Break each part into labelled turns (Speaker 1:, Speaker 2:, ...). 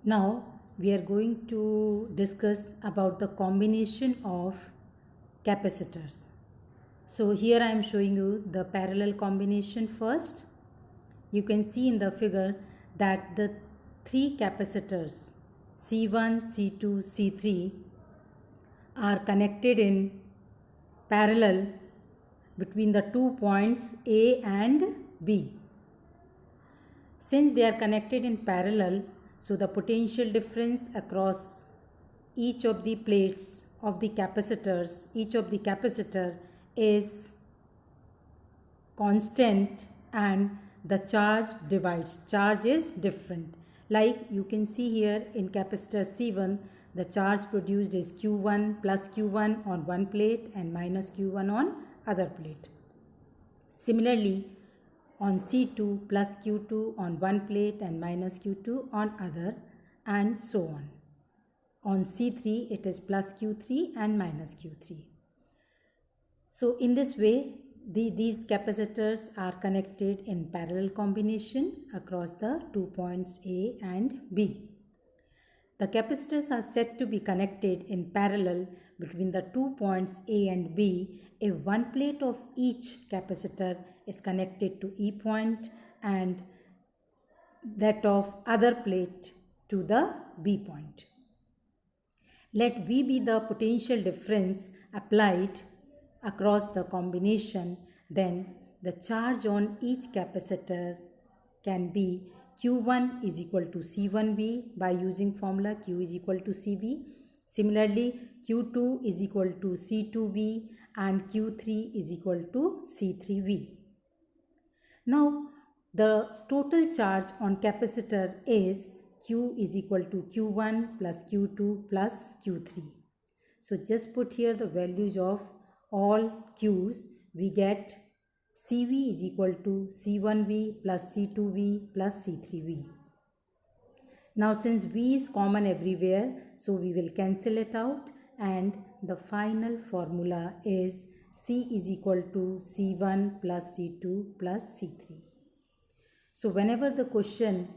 Speaker 1: Now we are going to discuss about the combination of capacitors. So here I am showing you the parallel combination first. You can see in the figure that the three capacitors C1, C2, C3 are connected in parallel between the 2 points A and B. Since they are connected in parallel, so the potential difference across each of the plates of the capacitors, each of the capacitor is constant and the charge divides. Charge is different. Like you can see here in capacitor C1, the charge produced is Q1 plus Q1 on one plate and minus Q1 on other plate. Similarly, on C2 plus Q2 on one plate and minus Q2 on other, and so on. On C3 it is plus Q3 and minus Q3. So in this way these capacitors are connected in parallel combination across the 2 points A and B. The capacitors are said to be connected in parallel between the 2 points A and B if one plate of each capacitor is connected to E point and that of other plate to the B point. Let V be the potential difference applied across the combination, then the charge on each capacitor can be Q1 is equal to C1V by using formula Q is equal to CV. Similarly, Q2 is equal to C2V and Q3 is equal to C3V. Now, the total charge on capacitor is Q is equal to Q1 plus Q2 plus Q3. So just put here the values of all Q's. We get CV is equal to C1V plus C2V plus C3V. Now since V is common everywhere, so we will cancel it out and the final formula is C is equal to C1 plus C2 plus C3. So whenever the question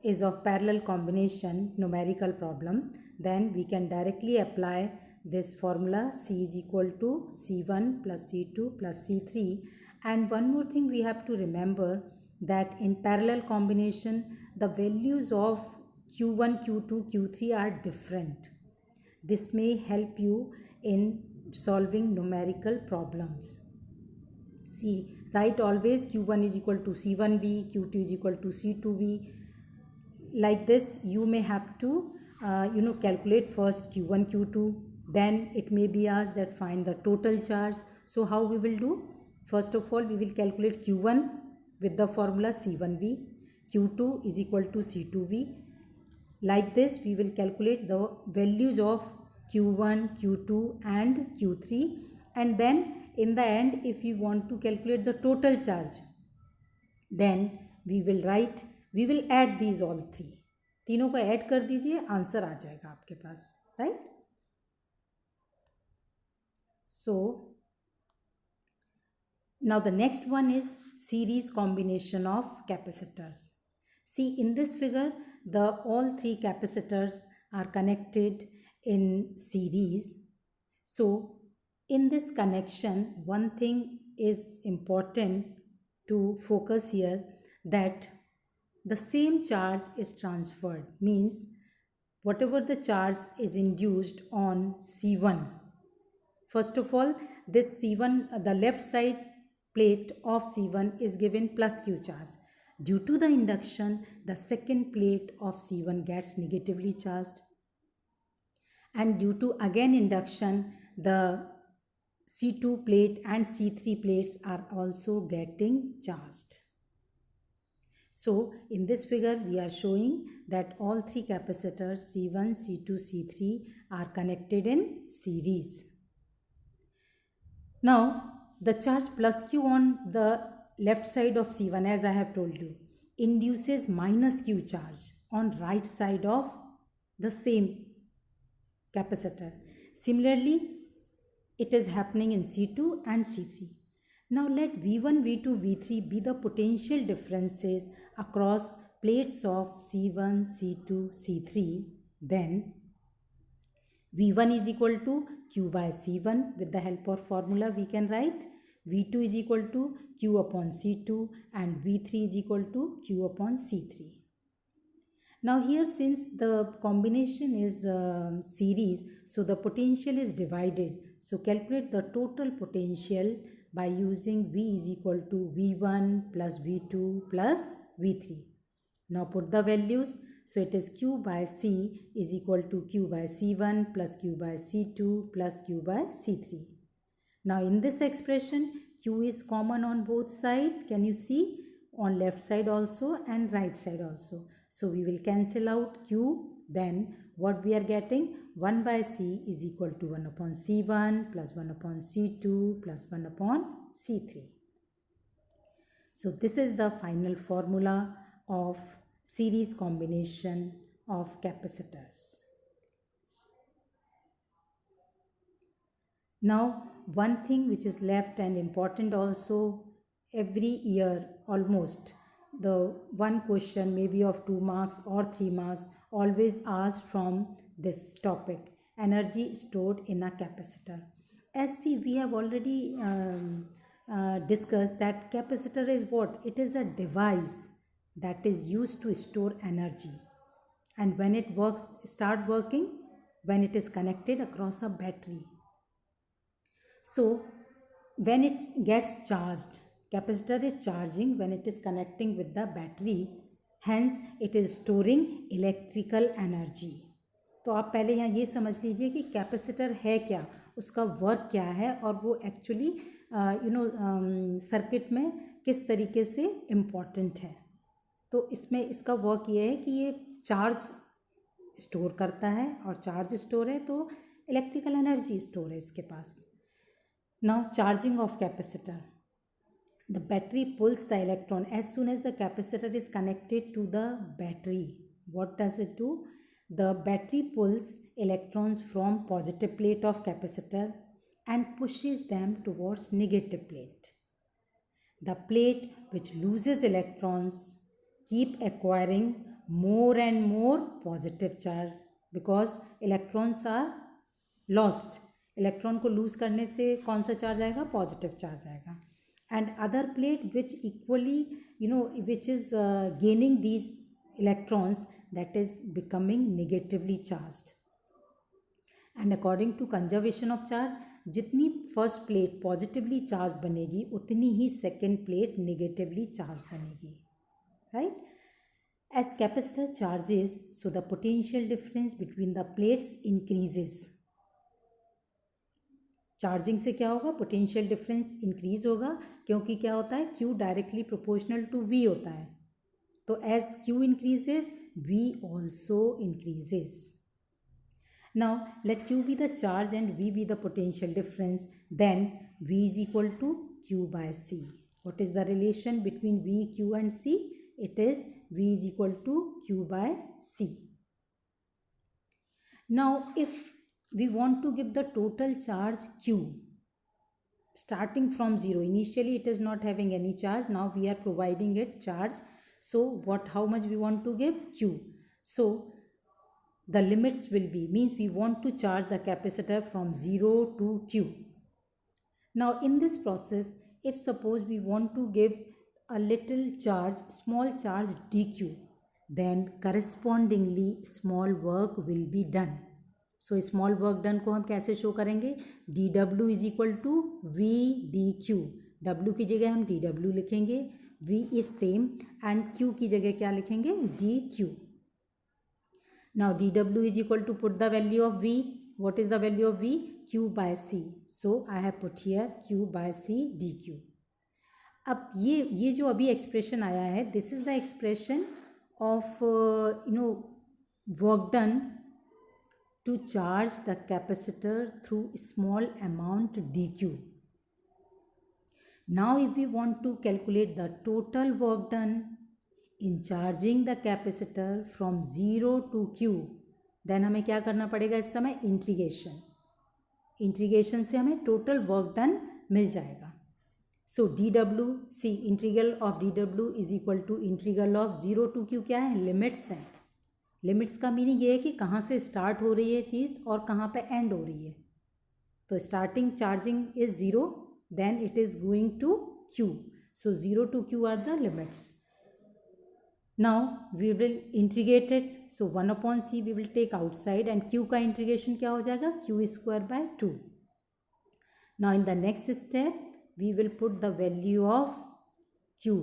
Speaker 1: is of parallel combination numerical problem, then we can directly apply this formula C is equal to C1 plus C2 plus C3. And one more thing we have to remember that in parallel combination the values of Q1, Q2, Q3 are different. This may help you in solving numerical problems. See, write always Q1 is equal to C1V, Q2 is equal to C2V. Like this you may have to calculate first Q1, Q2, then it may be asked that find the total charge. So how we will do? First of all, we will calculate Q1 with the formula C1V, Q2 is equal to C2V. Like this we will calculate the values of Q1, Q2 and Q3, and then in the end if we want to calculate the total charge, then we will add these all three. तीनों को add कर दीजिए, answer आ जाएगा आपके पास, right? So now the next one is series combination of capacitors. See, in this figure all three capacitors are connected in series. So in this connection one thing is important to focus here, that the same charge is transferred, means whatever the charge is induced on C1. First of all, this C1, the left side plate of C1 is given plus Q charge. Due to the induction, the second plate of C1 gets negatively charged. And due to again induction, the C2 plate and C3 plates are also getting charged. So in this figure we are showing that all three capacitors C1, C2, C3 are connected in series. Now the charge plus Q on the left side of C1, as I have told you, induces minus Q charge on right side of the same capacitor. Similarly, it is happening in C2 and C3. Now let V1, V2, V3 be the potential differences across plates of C1, C2, C3, then V1 is equal to Q by C1. With the help of formula we can write V2 is equal to Q upon C2 and V3 is equal to Q upon C3. Now here, since the combination is series, so the potential is divided. So calculate the total potential by using V is equal to V1 plus V2 plus V3. Now put the values. So it is Q by C is equal to Q by C1 plus Q by C2 plus Q by C3. Now in this expression, Q is common on both sides. Can you see? On left side also and right side also. So we will cancel out Q. Then what we are getting? 1 by C is equal to 1 upon C1 plus 1 upon C2 plus 1 upon C3. So this is the final formula of series combination of capacitors. Now one thing which is left and important also, every year almost the one question maybe of 2 marks or 3 marks always asked from this topic, energy stored in a capacitor. As see, we have already discussed that capacitor is what? It is a device that is used to store energy, and when it start working when it is connected across a battery. So when it gets charged, capacitor is charging when it is connecting with the battery, hence it is storing electrical energy. तो आप पहले यहाँ ये समझ लीजिए कि capacitor है क्या, उसका वर्क क्या है और वो एक्चुअली सर्किट में किस तरीके से इम्पॉर्टेंट है. तो इसमें इसका वर्क ये है कि ये चार्ज स्टोर करता है, और चार्ज स्टोर है तो इलेक्ट्रिकल एनर्जी स्टोर है इसके पास. Now charging of capacitor. The battery pulls the electron as soon as the capacitor is connected to the battery. What does it do? The battery pulls electrons from positive plate of capacitor and pushes them towards negative plate. The plate which loses electrons keep acquiring more and more positive charge because electrons are lost. Electron को lose करने से कौन सा charge आएगा? Positive charge आएगा. And other plate which equally which is gaining these electrons, that is becoming negatively charged. And according to conservation of charge, जितनी first plate positively charge बनेगी उतनी ही सेकेंड प्लेट नेगेटिवली चार्ज बनेगी. Right? As capacitor charges, so the potential difference between the plates increases. Charging से क्या होगा? Potential difference increase होगा, क्योंकि क्या होता है? Q directly proportional to V होता है. तो as Q increases V also increases. Now let Q be the charge and V be the potential difference, then V is equal to Q by C. What is the relation between V, Q and C? It is V is equal to Q by C. Now if we want to give the total charge Q starting from 0. Initially it is not having any charge, now we are providing it charge. So how much we want to give? Q. So the limits will be, means we want to charge the capacitor from 0 to Q. Now in this process, if suppose we want to give a little charge, small charge dQ, then correspondingly small work will be done. So small work done को हम कैसे show करेंगे? D W is equal to V D Q. W की जगह हम D W लिखेंगे, V is same, and Q की जगह क्या लिखेंगे? D Q. Now D W is equal to, put the value of V. What is the value of V? Q by C. So I have put here Q by C D Q. अब ये जो अभी expression आया है, this is the expression of work done to charge the capacitor through small amount dQ. Now if we want to calculate the total work done in charging the capacitor from 0 to Q, then हमें क्या करना पड़ेगा इस समय? Integration. Integration से हमें total work done मिल जाएगा. सो D W, C integral of D W is equal to integral of 0 to q क्या है, लिमिट्स हैं। लिमिट्स का मीनिंग ये है कि कहाँ से स्टार्ट हो रही है चीज़ और कहाँ पे एंड हो रही है। तो starting charging is 0, then it is going to q, so 0 to q are the limits. Now we will integrate it, so 1 upon c we will take outside and q का integration क्या हो जाएगा, q square by 2. Now in the next step we will put the value of q.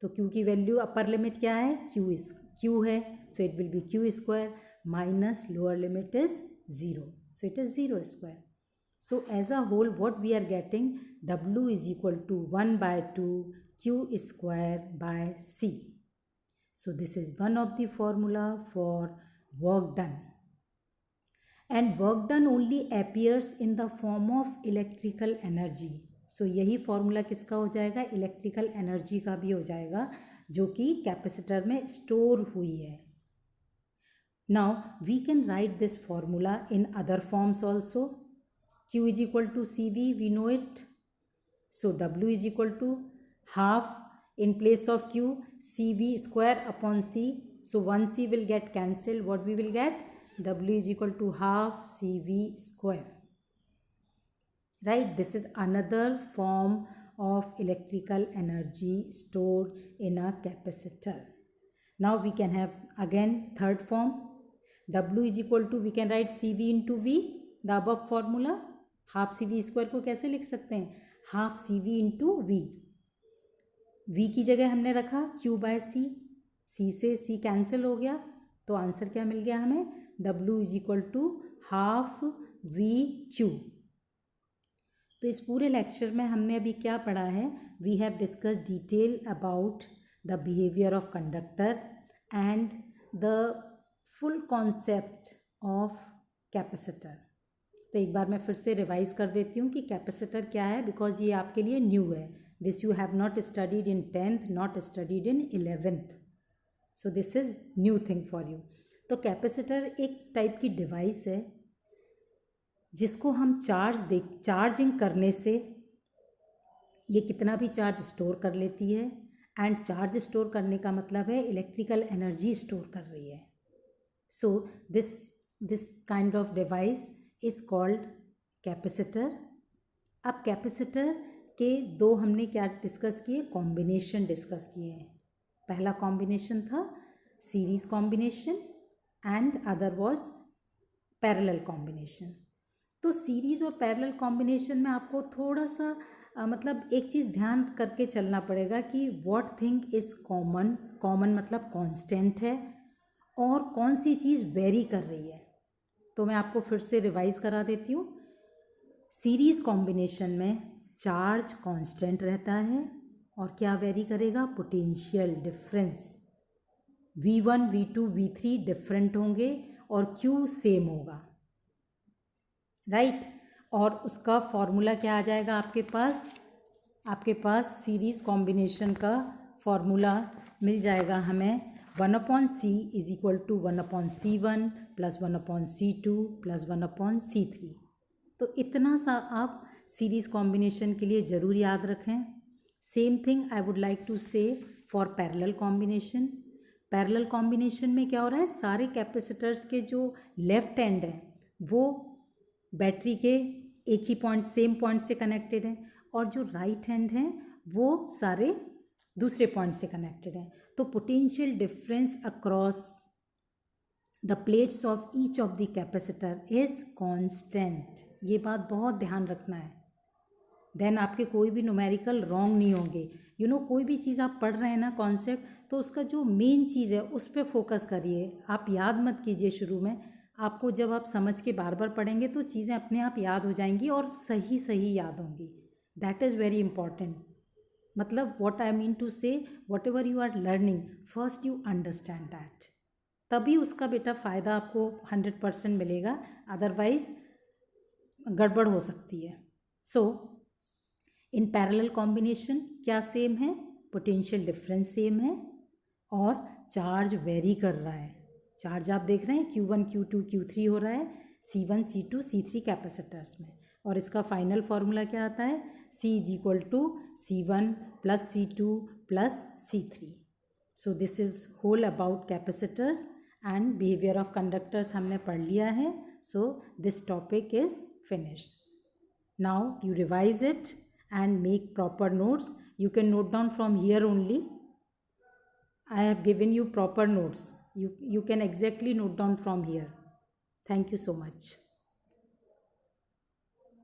Speaker 1: तो q की value upper limit क्या है, q है, so it will be q square minus lower limit is 0, so it is 0 square. So as a whole what we are getting, w is equal to 1 by 2 q square by c. So this is one of the formula for work done, and work done only appears in the form of electrical energy. So यही formula किसका हो जाएगा, electrical energy का भी हो जाएगा, जो कि कैपेसिटर में स्टोर हुई है। Now we can write this formula in other forms also. Q is equal to CV, we know it. So W is equal to half, in place of q, cv square upon c, so 1c will get cancelled, what we will get, w is equal to half cv square, right? This is another form of electrical energy stored in a capacitor. Now we can have again third form, w is equal to, we can write cv into v, the above formula. half cv square को कैसे लिख सकते हैं, half cv into v. v की जगह हमने रखा q by c, c से c कैंसिल हो गया, तो आंसर क्या मिल गया हमें, w is equal to half v q. तो इस पूरे लेक्चर में हमने अभी क्या पढ़ा है, we have discuss detail about the behaviour of conductor and the full concept of capacitor. तो एक बार मैं फिर से रिवाइज कर देती हूँ कि कैपेसिटर क्या है, बिकॉज ये आपके लिए न्यू है. This you have not studied in 10th, not studied in 11th. So this is new thing for you. तो कैपेसिटर एक टाइप की डिवाइस है जिसको हम चार्जिंग करने से ये कितना भी चार्ज स्टोर कर लेती है, एंड चार्ज स्टोर करने का मतलब है इलेक्ट्रिकल एनर्जी स्टोर कर रही है. So this kind of device is called capacitor. अब कैपेसिटर के दो हमने क्या डिस्कस किए, कॉम्बिनेशन डिस्कस किए हैं. पहला कॉम्बिनेशन था series combination and other was parallel combination. तो सीरीज और पैरेलल कॉम्बिनेशन में आपको थोड़ा सा मतलब एक चीज़ ध्यान करके चलना पड़ेगा कि what thing is common. Common मतलब कांस्टेंट है, और कौन सी चीज़ वेरी कर रही है. तो मैं आपको फिर से रिवाइज करा देती हूँ. सीरीज कॉम्बिनेशन में चार्ज कांस्टेंट रहता है, और क्या वेरी करेगा, potential difference. V1, V2, V3 different होंगे और Q सेम होगा, राइट. और उसका फॉर्मूला क्या आ जाएगा आपके पास सीरीज कॉम्बिनेशन का फॉर्मूला मिल जाएगा हमें. 1/c is equal to 1/c1 plus 1/c2 plus 1/c3. तो इतना सा आप सीरीज कॉम्बिनेशन के लिए ज़रूर याद रखें. Same thing I would like to say for parallel combination. Parallel combination में क्या हो रहा है, सारे कैपेसिटर्स के जो लेफ्ट एंड है वो बैटरी के एक ही पॉइंट, सेम पॉइंट से कनेक्टेड है, और जो राइट हैंड हैं वो सारे दूसरे पॉइंट से कनेक्टेड हैं. तो potential difference across the plates of each of the capacitor is constant. ये बात बहुत ध्यान रखना है, देन आपके कोई भी न्यूमेरिकल रॉन्ग नहीं होंगे. कोई भी चीज़ आप पढ़ रहे हैं ना कॉन्सेप्ट, तो उसका जो मेन चीज़ है उस पर फोकस करिए. आप याद मत कीजिए शुरू में, आपको जब आप समझ के बार बार पढ़ेंगे तो चीज़ें अपने आप याद हो जाएंगी और सही याद होंगी. That is very important. मतलब what I mean to say, whatever you are learning, first you understand that, तभी उसका बेटा फ़ायदा आपको 100% मिलेगा, अदरवाइज गड़बड़ हो सकती है. सो इन पैरेलल कॉम्बिनेशन क्या सेम है, पोटेंशियल डिफरेंस सेम है, और चार्ज वेरी कर रहा है. चार्ज आप देख रहे हैं Q1, Q2, Q3 हो रहा है C1, C2, C3 कैपेसिटर्स में. और इसका फाइनल फार्मूला क्या आता है, C is equal to C1 plus C2 plus C3. So this is whole about capacitors and behaviour of conductors हमने पढ़ लिया है. So this topic is finished. Now you revise it and make proper notes. You can note down from here only. I have given you proper notes. You can exactly note down from here. Thank you so much.